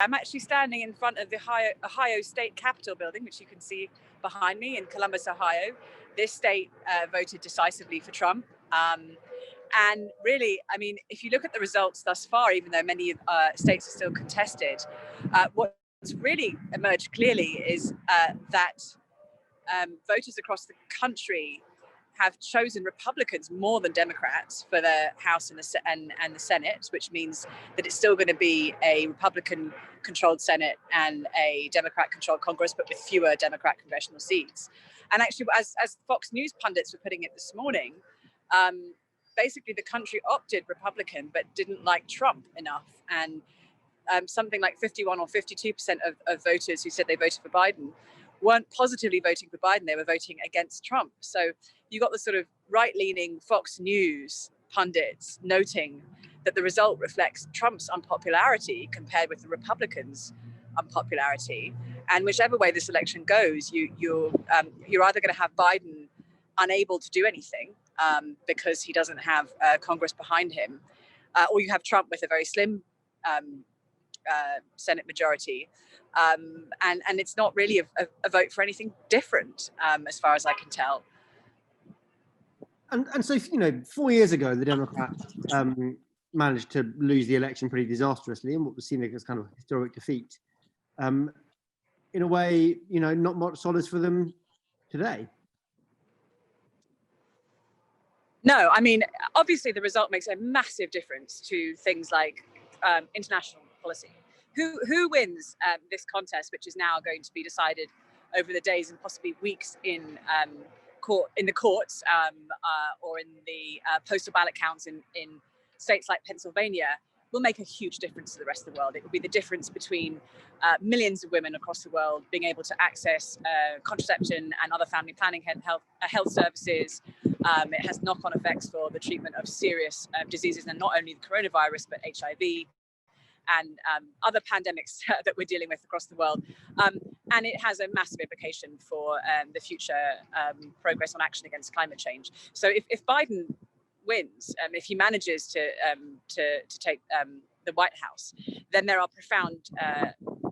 I'm actually standing in front of the Ohio State Capitol building, which you can see behind me in Columbus, Ohio. This state voted decisively for Trump. And really, I mean, if you look at the results thus far, even though many states are still contested, what's really emerged clearly is that voters across the country have chosen Republicans more than Democrats for the House and the Senate, which means that it's still going to be a Republican-controlled Senate and a Democrat-controlled Congress, but with fewer Democrat congressional seats. And actually, as Fox News pundits were putting it this morning, basically the country opted Republican, but didn't like Trump enough. And something like 51 or 52% of voters who said they voted for Biden weren't positively voting for Biden, they were voting against Trump. So you got the sort of right-leaning Fox News pundits noting that the result reflects Trump's unpopularity compared with the Republicans' unpopularity. And whichever way this election goes, you're either going to have Biden unable to do anything because he doesn't have Congress behind him, or you have Trump with a very slim Senate majority. And it's not really a vote for anything different, as far as I can tell. And so, 4 years ago, the Democrats managed to lose the election pretty disastrously in what was seen as kind of a historic defeat. In a way, not much solace for them today. No, I mean, obviously the result makes a massive difference to things like international policy. Who wins this contest, which is now going to be decided over the days and possibly weeks in the courts or in the postal ballot counts in states like Pennsylvania, will make a huge difference to the rest of the world. It will be the difference between millions of women across the world being able to access contraception and other family planning health services. It has knock-on effects for the treatment of serious diseases, and not only the coronavirus, but HIV and other pandemics that we're dealing with across the world. And it has a massive implication for the future progress on action against climate change. So if Biden wins, if he manages to take the White House, then there are profound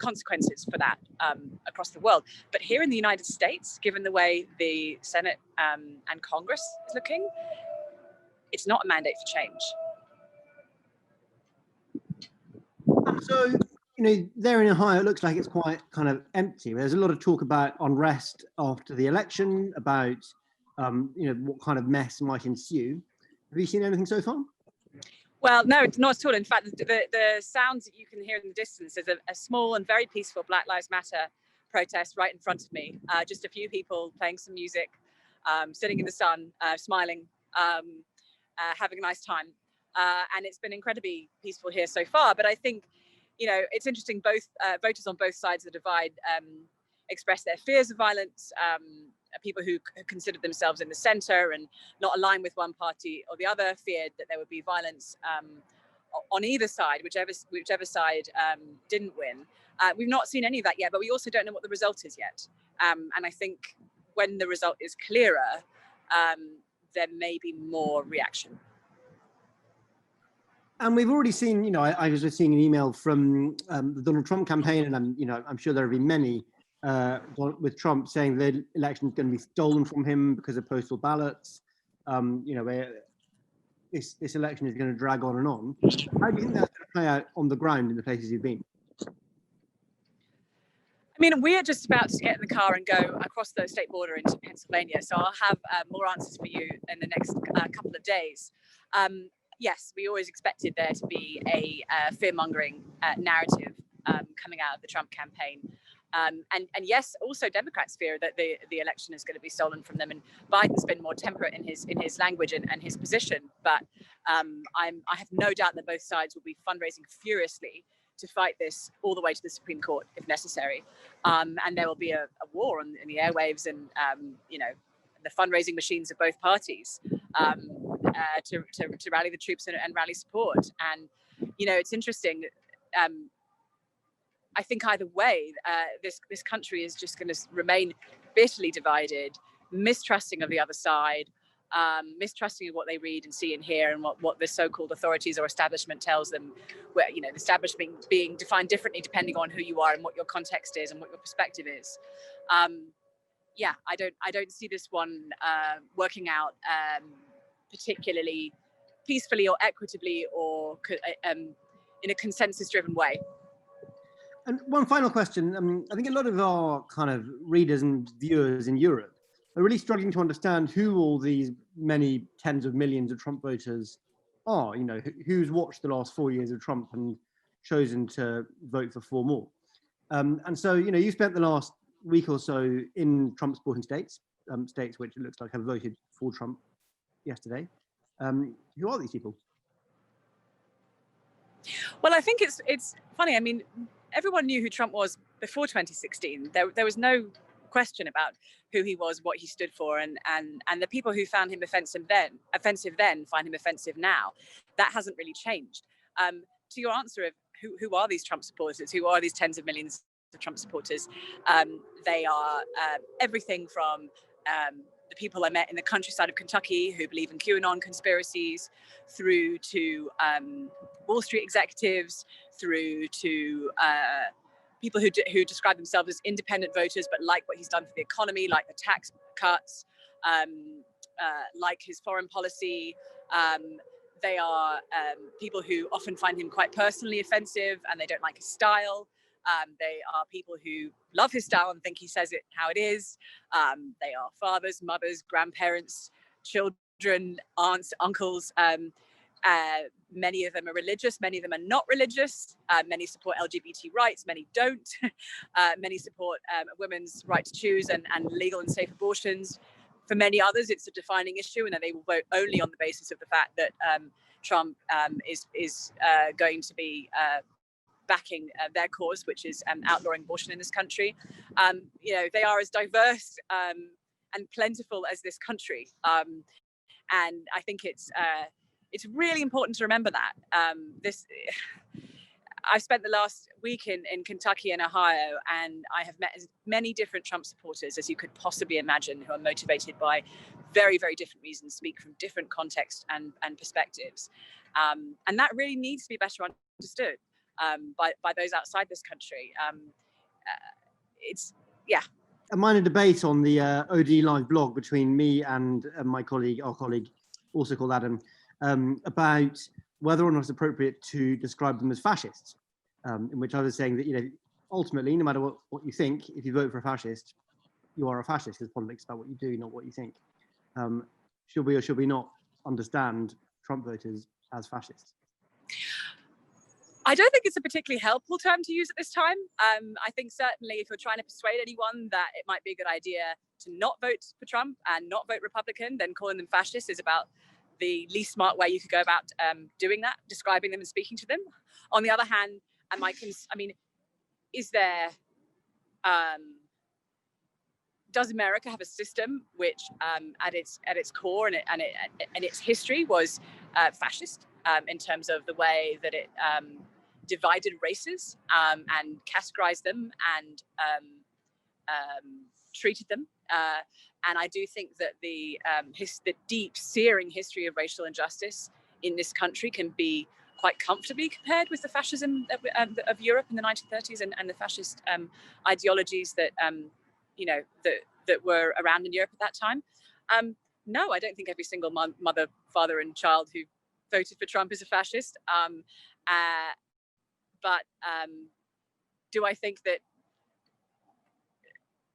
consequences for that across the world. But here in the United States, given the way the Senate and Congress is looking, it's not a mandate for change. So, there in Ohio, it looks like it's quite kind of empty. There's a lot of talk about unrest after the election, about, what kind of mess might ensue. Have you seen anything so far? Well, no, not at all. In fact, the sounds that you can hear in the distance is a small and very peaceful Black Lives Matter protest right in front of me. Just a few people playing some music, sitting in the sun, smiling, having a nice time. And it's been incredibly peaceful here so far. But I think, it's interesting, both voters on both sides of the divide express their fears of violence. People who considered themselves in the center and not aligned with one party or the other feared that there would be violence on either side, whichever side didn't win. We've not seen any of that yet, but we also don't know what the result is yet. And I think when the result is clearer, there may be more reaction. And we've already seen, I was just seeing an email from the Donald Trump campaign, and I'm sure there have been many with Trump saying the election is going to be stolen from him because of postal ballots. This election is going to drag on and on. How do you think that's going to play out on the ground in the places you've been? I mean, we're just about to get in the car and go across the state border into Pennsylvania, so I'll have more answers for you in the next couple of days. Yes, we always expected there to be a fear-mongering narrative coming out of the Trump campaign. And yes, also Democrats fear that the election is going to be stolen from them. And Biden's been more temperate in his language and his position. But I have no doubt that both sides will be fundraising furiously to fight this all the way to the Supreme Court if necessary. And there will be a war in the airwaves and the fundraising machines of both parties to rally the troops and rally support. And it's interesting. I think either way, this country is just going to remain bitterly divided, mistrusting of the other side, mistrusting of what they read and see and hear, and what the so-called authorities or establishment tells them, where, you know, the establishment being defined differently depending on who you are and what your context is and what your perspective is. Yeah, I don't see this one working out particularly peacefully or equitably or in a consensus-driven way. And one final question. I think a lot of our kind of readers and viewers in Europe are really struggling to understand who all these many tens of millions of Trump voters are. You know, who's watched the last 4 years of Trump and chosen to vote for 4 more. And so, you know, you spent the last week or so in Trump supporting states, states which it looks like have voted for Trump yesterday. Who are these people? Well, I think it's funny. I mean, everyone knew who Trump was before 2016. There was no question about who he was, what he stood for, and the people who found him offensive then find him offensive now. That hasn't really changed. To your answer of who are these Trump supporters, who are these tens of millions of Trump supporters, they are everything from the people I met in the countryside of Kentucky who believe in QAnon conspiracies, through to Wall Street executives, through to people who describe themselves as independent voters but like what he's done for the economy, like the tax cuts, like his foreign policy. They are people who often find him quite personally offensive and they don't like his style. They are people who love his style and think he says it how it is. They are fathers, mothers, grandparents, children, aunts, uncles. Many of them are religious, many of them are not religious. Many support LGBT rights, many don't. Many support women's right to choose and legal and safe abortions. For many others, it's a defining issue, and that they will vote only on the basis of the fact that Trump is going to be backing their cause, which is outlawing abortion in this country. You know, they are as diverse and plentiful as this country, and I think it's really important to remember that. I've spent the last week in Kentucky and Ohio, and I have met as many different Trump supporters as you could possibly imagine, who are motivated by very, very different reasons, speak from different contexts and perspectives. And that really needs to be better understood by those outside this country. It's, yeah. A minor debate on the OD Live blog between me and our colleague, also called Adam, about whether or not it's appropriate to describe them as fascists, in which I was saying that, you know, ultimately, no matter what you think, if you vote for a fascist, you are a fascist, because politics is about what you do, not what you think. Should we or should we not understand Trump voters as fascists? I don't think it's a particularly helpful term to use at this time. I think certainly if you're trying to persuade anyone that it might be a good idea to not vote for Trump and not vote Republican, then calling them fascists is about the least smart way you could go about doing that, describing them and speaking to them. On the other hand, is there, does America have a system which at its core and its history was fascist in terms of the way that it divided races and categorized them and treated them? And I do think that the deep, searing history of racial injustice in this country can be quite comfortably compared with the fascism of Europe in the 1930s and the fascist ideologies that that were around in Europe at that time. No, I don't think every single mother, father, and child who voted for Trump is a fascist. But do I think that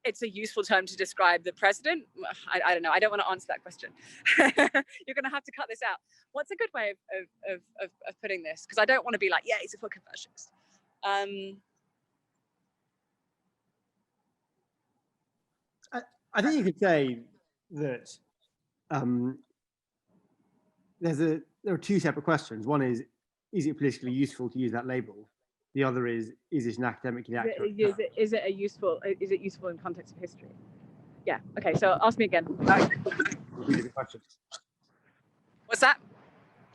it's a useful term to describe the president? I don't know. I don't want to answer that question. You're going to have to cut this out. What's a good way of putting this? Because I don't want to be like, yeah, he's a fucking fascist. I think you could say that there are 2 separate questions. One is it politically useful to use that label? The other is it an academically accurate? Is it useful in context of history? Yeah. Okay. So ask me again. What's that?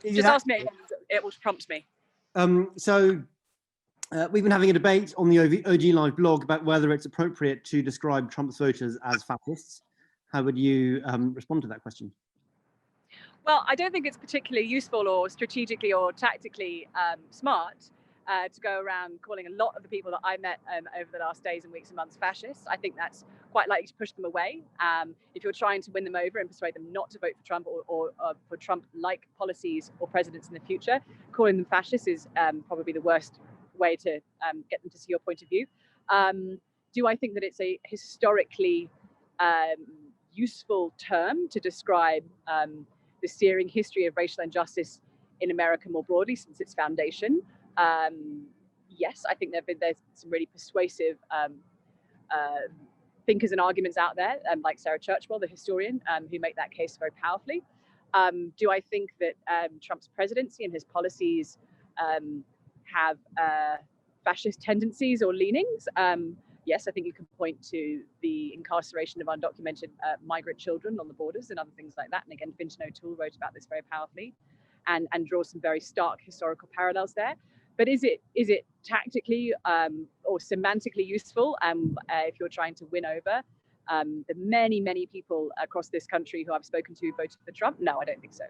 Just ask me again. It will prompt me. So we've been having a debate on the OG Live blog about whether it's appropriate to describe Trump's voters as fascists. How would you respond to that question? Well, I don't think it's particularly useful or strategically or tactically smart to go around calling a lot of the people that I met over the last days and weeks and months fascists. I think that's quite likely to push them away. If you're trying to win them over and persuade them not to vote for Trump or for Trump-like policies or presidents in the future, calling them fascists is probably the worst way to get them to see your point of view. Do I think that it's a historically useful term to describe the searing history of racial injustice in America more broadly since its foundation? Yes, I think there's some really persuasive thinkers and arguments out there, like Sarah Churchwell, the historian, who make that case very powerfully. Do I think that Trump's presidency and his policies have fascist tendencies or leanings? Yes, I think you can point to the incarceration of undocumented migrant children on the borders and other things like that. And again, Fintan O'Toole wrote about this very powerfully and draws some very stark historical parallels there. But is it tactically or semantically useful if you're trying to win over the many people across this country who I've spoken to voted for Trump? No, I don't think so.